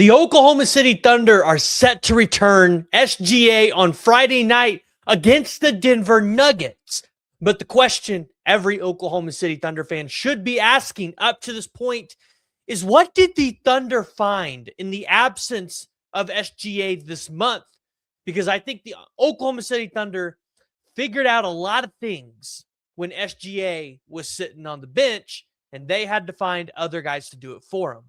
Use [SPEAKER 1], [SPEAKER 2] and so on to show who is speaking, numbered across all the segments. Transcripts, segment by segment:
[SPEAKER 1] The Oklahoma City Thunder are set to return SGA on Friday night against the Denver Nuggets. But the question every Oklahoma City Thunder fan should be asking up to this point is, what did the Thunder find in the absence of SGA this month? Because I think the Oklahoma City Thunder figured out a lot of things when SGA was sitting on the bench, and they had to find other guys to do it for them.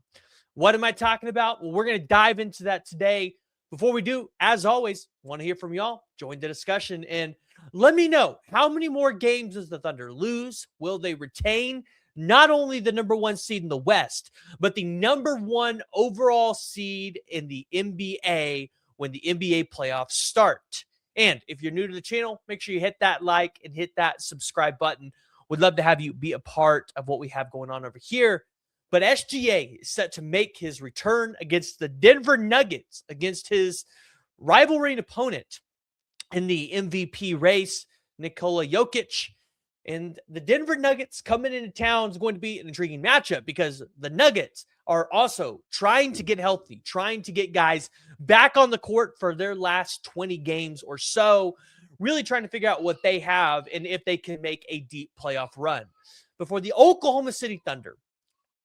[SPEAKER 1] What am I talking about? Well, we're going to dive into that today. Before we do, as always, want to hear from y'all. Join the discussion and let me know, how many more games does the Thunder lose? Will they retain not only the number one seed in the West, but the number one overall seed in the NBA when the NBA playoffs start? And if you're new to the channel, make sure you hit that like and hit that subscribe button. Would love to have you be a part of what we have going on over here. But SGA is set to make his return against the Denver Nuggets, against his rivalry opponent in the MVP race, Nikola Jokic. And the Denver Nuggets coming into town is going to be an intriguing matchup because the Nuggets are also trying to get healthy, trying to get guys back on the court for their last 20 games or so, really trying to figure out what they have and if they can make a deep playoff run. But for the Oklahoma City Thunder,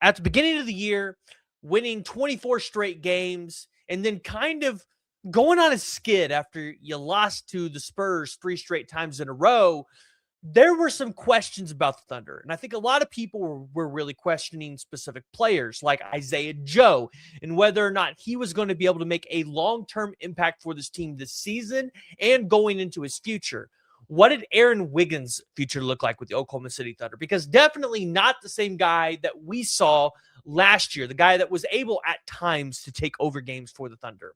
[SPEAKER 1] at the beginning of the year, winning 24 straight games and then kind of going on a skid after you lost to the Spurs 3 straight times in a row, there were some questions about the Thunder. And I think a lot of people were really questioning specific players like Isaiah Joe and whether or not he was going to be able to make a long-term impact for this team this season and going into his future. What did Aaron Wiggins' future look like with the Oklahoma City Thunder? Because definitely not the same guy that we saw last year, the guy that was able at times to take over games for the Thunder.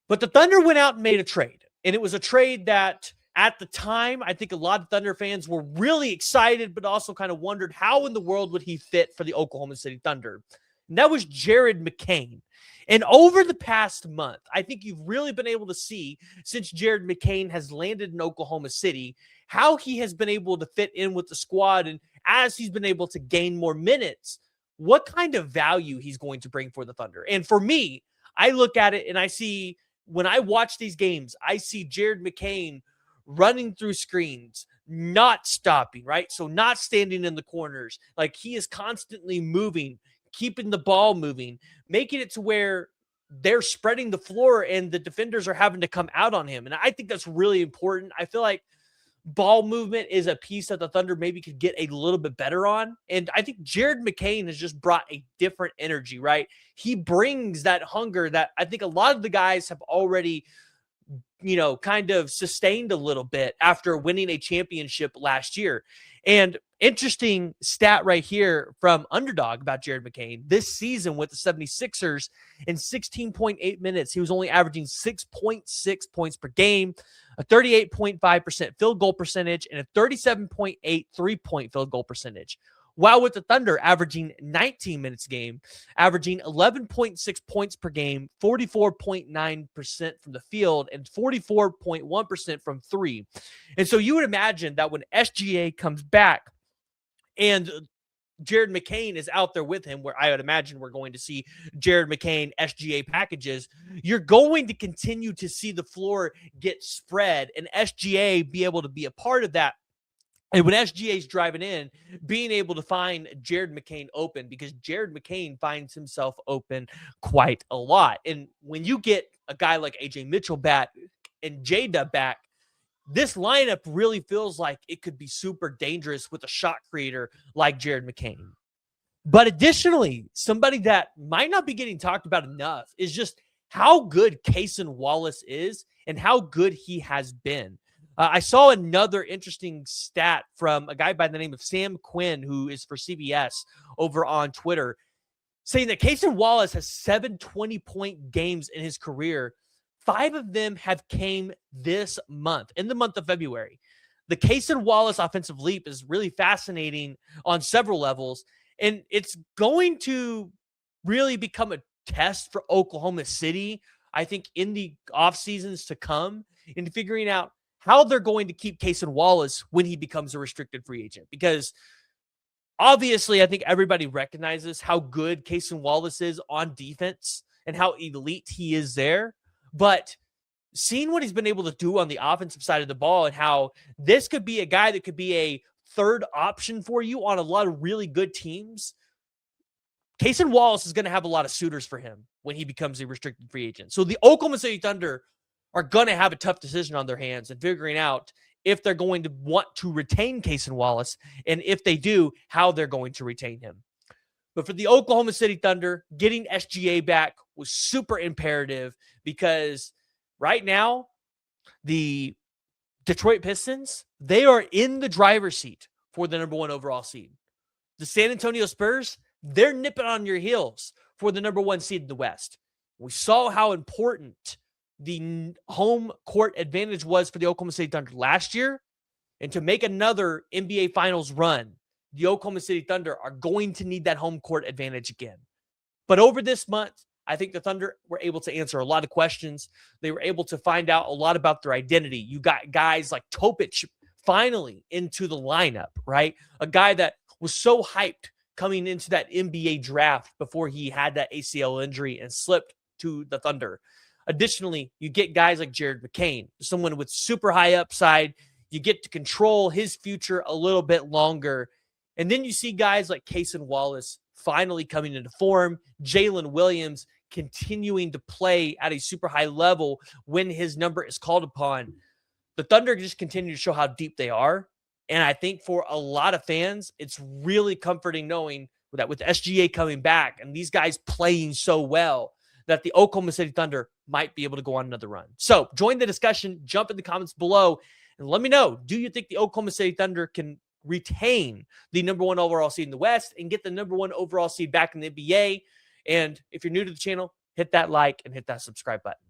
[SPEAKER 1] But the Thunder went out and made a trade. And it was a trade that at the time, I think a lot of Thunder fans were really excited, but also kind of wondered how in the world would he fit for the Oklahoma City Thunder. And that was Jared McCain. And over the past month, I think you've really been able to see, since Jared McCain has landed in Oklahoma City, how he has been able to fit in with the squad. And as he's been able to gain more minutes, what kind of value he's going to bring for the Thunder. And for me, I look at it and I see, when I watch these games, I see Jared McCain running through screens, not stopping, right? So not standing in the corners. Like, he is constantly moving, keeping the ball moving, making it to where they're spreading the floor and the defenders are having to come out on him. And I think that's really important. I feel like ball movement is a piece that the Thunder maybe could get a little bit better on. And I think Jared McCain has just brought a different energy, right? He brings that hunger that I think a lot of the guys have already, kind of sustained a little bit after winning a championship last year. And interesting stat right here from Underdog about Jared McCain. This season with the 76ers, in 16.8 minutes, he was only averaging 6.6 points per game, a 38.5% field goal percentage, and a 37.8 three-point field goal percentage. While with the Thunder averaging 19 minutes a game, averaging 11.6 points per game, 44.9% from the field, and 44.1% from three. And so you would imagine that when SGA comes back and Jared McCain is out there with him, where I would imagine we're going to see Jared McCain SGA packages, you're going to continue to see the floor get spread and SGA be able to be a part of that. And when SGA is driving in, being able to find Jared McCain open, because Jared McCain finds himself open quite a lot. And when you get a guy like AJ Mitchell back and Jada back, this lineup really feels like it could be super dangerous with a shot creator like Jared McCain. But additionally, somebody that might not be getting talked about enough is just how good Cason Wallace is and how good he has been. I saw another interesting stat from a guy by the name of Sam Quinn, who is for CBS over on Twitter, saying that Cason Wallace has 7 20-point games in his career. 5 of them have came this month, in the month of February. The Cason Wallace offensive leap is really fascinating on several levels, and it's going to really become a test for Oklahoma City, I think, in the off seasons to come, in figuring out how they're going to keep Cason Wallace when he becomes a restricted free agent. Because obviously, I think everybody recognizes how good Cason Wallace is on defense. and how elite he is there. But seeing what he's been able to do on the offensive side of the ball and how this could be a guy that could be a third option for you on a lot of really good teams. Cason Wallace is going to have a lot of suitors for him when he becomes a restricted free agent. So the Oklahoma City Thunder are going to have a tough decision on their hands and figuring out if they're going to want to retain Cason Wallace, and if they do, how they're going to retain him. But for the Oklahoma City Thunder, getting SGA back was super imperative because right now, the Detroit Pistons, they are in the driver's seat for the number 1 overall seed. The San Antonio Spurs, they're nipping on your heels for the number 1 seed in the West. We saw how important the home court advantage was for the Oklahoma City Thunder last year. And to make another NBA Finals run, the Oklahoma City Thunder are going to need that home court advantage again. But over this month, I think the Thunder were able to answer a lot of questions. They were able to find out a lot about their identity. You got guys like Topic finally into the lineup, right? A guy that was so hyped coming into that NBA draft before he had that ACL injury and slipped to the Thunder. Additionally, you get guys like Jared McCain, someone with super high upside. You get to control his future a little bit longer. And then you see guys like Cason Wallace finally coming into form, Jalen Williams continuing to play at a super high level when his number is called upon. The Thunder just continue to show how deep they are. And I think for a lot of fans, it's really comforting knowing that with SGA coming back and these guys playing so well, that the Oklahoma City Thunder might be able to go on another run. So join the discussion, jump in the comments below, and let me know, do you think the Oklahoma City Thunder can retain the number 1 overall seed in the West and get the number 1 overall seed back in the NBA? And if you're new to the channel, hit that like and hit that subscribe button.